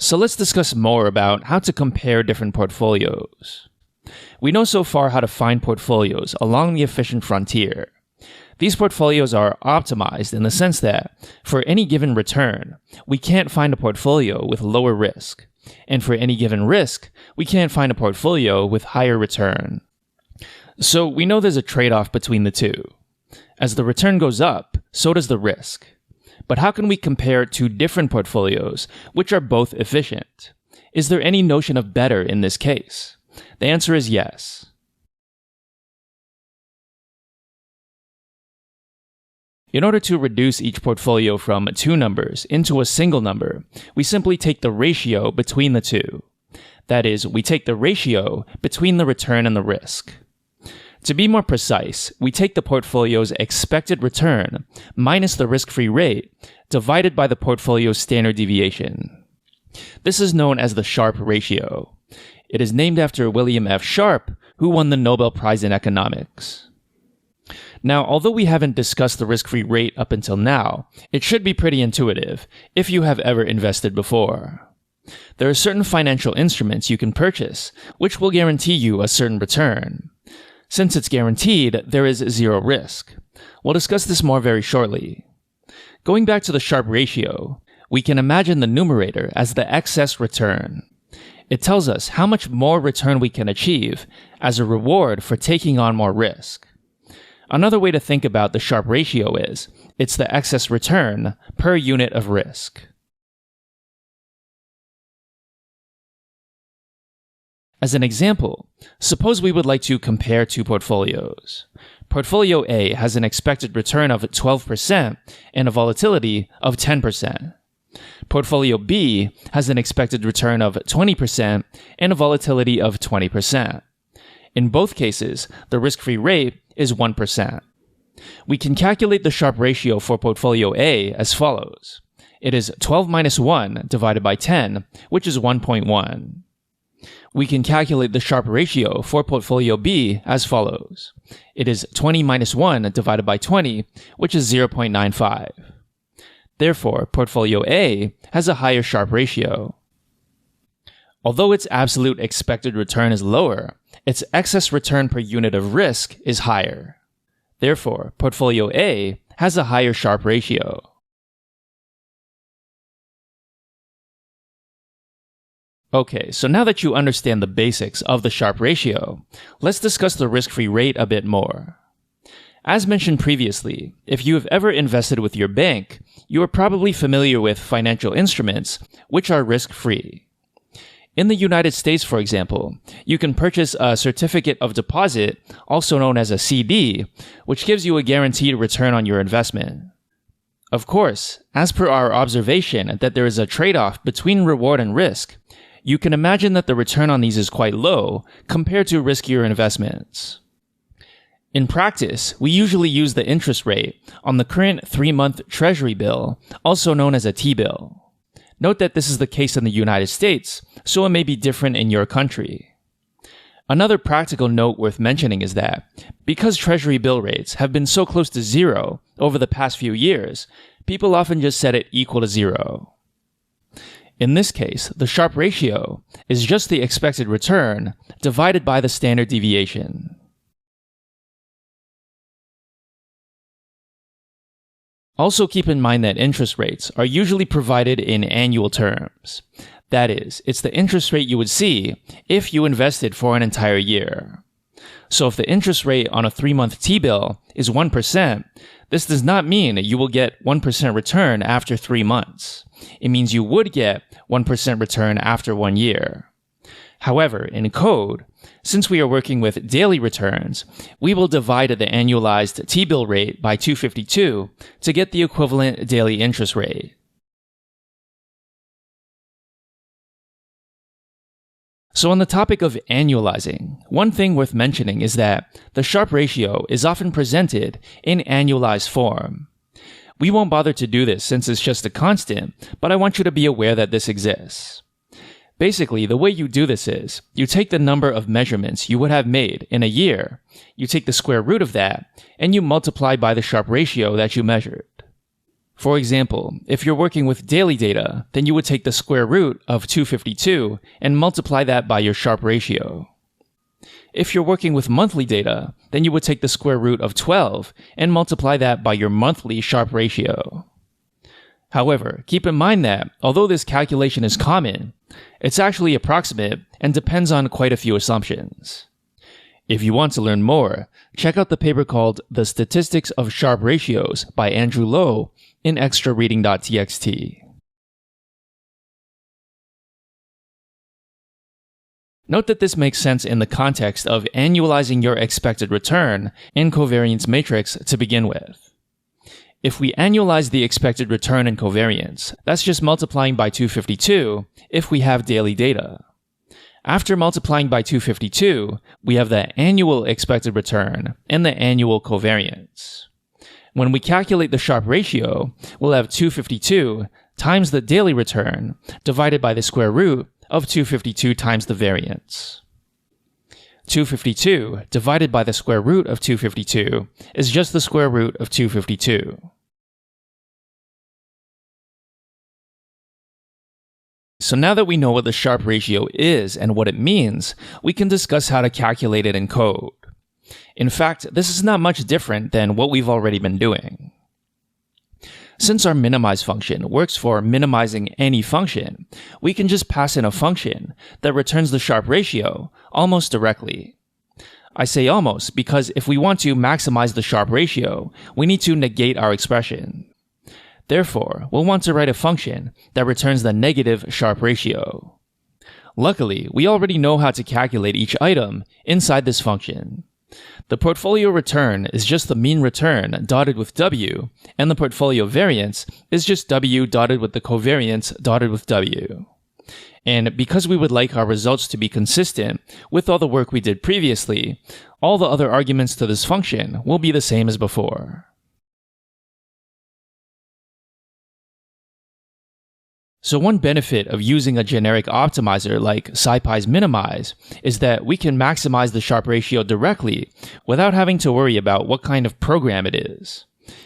So let's discuss more about how to compare different portfolios. We know so far how to find portfolios along the efficient frontier. These portfolios are optimized in the sense that, for any given return, we can't find a portfolio with lower risk, and for any given risk, we can't find a portfolio with higher return. So we know there's a trade-off between the two. As the return goes up, so does the risk. But how can we compare two different portfolios, which are both efficient? Is there any notion of better in this case? The answer is yes. In order to reduce each portfolio from two numbers into a single number, we simply take the ratio between the two. That is, we take the ratio between the return and the risk. To be more precise, we take the portfolio's expected return minus the risk-free rate divided by the portfolio's standard deviation. This is known as the Sharpe Ratio. It is named after William F. Sharpe, who won the Nobel Prize in Economics. Now, although we haven't discussed the risk-free rate up until now, it should be pretty intuitive if you have ever invested before. There are certain financial instruments you can purchase, which will guarantee you a certain return. Since it's guaranteed, there is zero risk. We'll discuss this more very shortly. Going back to the Sharpe ratio, we can imagine the numerator as the excess return. It tells us how much more return we can achieve as a reward for taking on more risk. Another way to think about the Sharpe ratio is, it's the excess return per unit of risk. As an example, suppose we would like to compare two portfolios. Portfolio A has an expected return of 12% and a volatility of 10%. Portfolio B has an expected return of 20% and a volatility of 20%. In both cases, the risk-free rate is 1%. We can calculate the Sharpe ratio for portfolio A as follows. It is 12 minus 1 divided by 10, which is 1.1. We can calculate the Sharpe ratio for portfolio B as follows. It is 20 minus 1 divided by 20, which is 0.95. Therefore, portfolio A has a higher Sharpe ratio. Although its absolute expected return is lower, its excess return per unit of risk is higher. Therefore, portfolio A has a higher Sharpe ratio. Okay, so now that you understand the basics of the Sharpe ratio, let's discuss the risk-free rate a bit more. As mentioned previously, if you have ever invested with your bank, you are probably familiar with financial instruments which are risk-free. In the United States, for example, you can purchase a certificate of deposit, also known as a CD, which gives you a guaranteed return on your investment. Of course, as per our observation that there is a trade-off between reward and risk, you can imagine that the return on these is quite low compared to riskier investments. In practice, we usually use the interest rate on the current 3-month Treasury bill, also known as a T-bill. Note that this is the case in the United States, so it may be different in your country. Another practical note worth mentioning is that, because Treasury bill rates have been so close to zero over the past few years, people often just set it equal to zero. In this case, the Sharpe ratio is just the expected return divided by the standard deviation. Also keep in mind that interest rates are usually provided in annual terms. That is, it's the interest rate you would see if you invested for an entire year. So if the interest rate on a 3-month T-bill is 1%, this does not mean you will get 1% return after 3 months. It means you would get 1% return after 1 year. However, in code, since we are working with daily returns, we will divide the annualized T-bill rate by 252 to get the equivalent daily interest rate. So on the topic of annualizing, one thing worth mentioning is that the Sharpe ratio is often presented in annualized form. We won't bother to do this since it's just a constant, but I want you to be aware that this exists. Basically, the way you do this is, you take the number of measurements you would have made in a year, you take the square root of that, and you multiply by the Sharpe ratio that you measured. For example, if you're working with daily data, then you would take the square root of 252 and multiply that by your Sharpe ratio. If you're working with monthly data, then you would take the square root of 12 and multiply that by your monthly Sharpe ratio. However, keep in mind that, although this calculation is common, it's actually approximate and depends on quite a few assumptions. If you want to learn more, check out the paper called The Statistics of Sharpe Ratios by Andrew Lo in extrareading.txt. Note that this makes sense in the context of annualizing your expected return in covariance matrix to begin with. If we annualize the expected return in covariance, that's just multiplying by 252 if we have daily data. After multiplying by 252, we have the annual expected return and the annual covariance. When we calculate the Sharpe ratio, we'll have 252 times the daily return divided by the square root of 252 times the variance. 252 divided by the square root of 252 is just the square root of 252. So now that we know what the Sharpe ratio is and what it means, we can discuss how to calculate it in code. In fact, this is not much different than what we've already been doing. Since our minimize function works for minimizing any function, we can just pass in a function that returns the Sharpe ratio almost directly. I say almost because if we want to maximize the Sharpe ratio, we need to negate our expression. Therefore, we'll want to write a function that returns the negative Sharpe ratio. Luckily, we already know how to calculate each item inside this function. The portfolio return is just the mean return dotted with W, and the portfolio variance is just W dotted with the covariance dotted with W. And because we would like our results to be consistent with all the work we did previously, all the other arguments to this function will be the same as before. So one benefit of using a generic optimizer like SciPy's minimize is that we can maximize the Sharpe ratio directly without having to worry about what kind of program it is.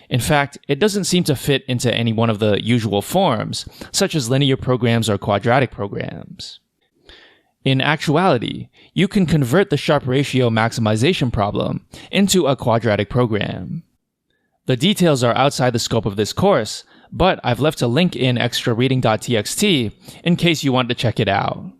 In fact, it doesn't seem to fit into any one of the usual forms, such as linear programs or quadratic programs. In actuality, you can convert the Sharpe ratio maximization problem into a quadratic program. The details are outside the scope of this course, but I've left a link in extrareading.txt in case you want to check it out.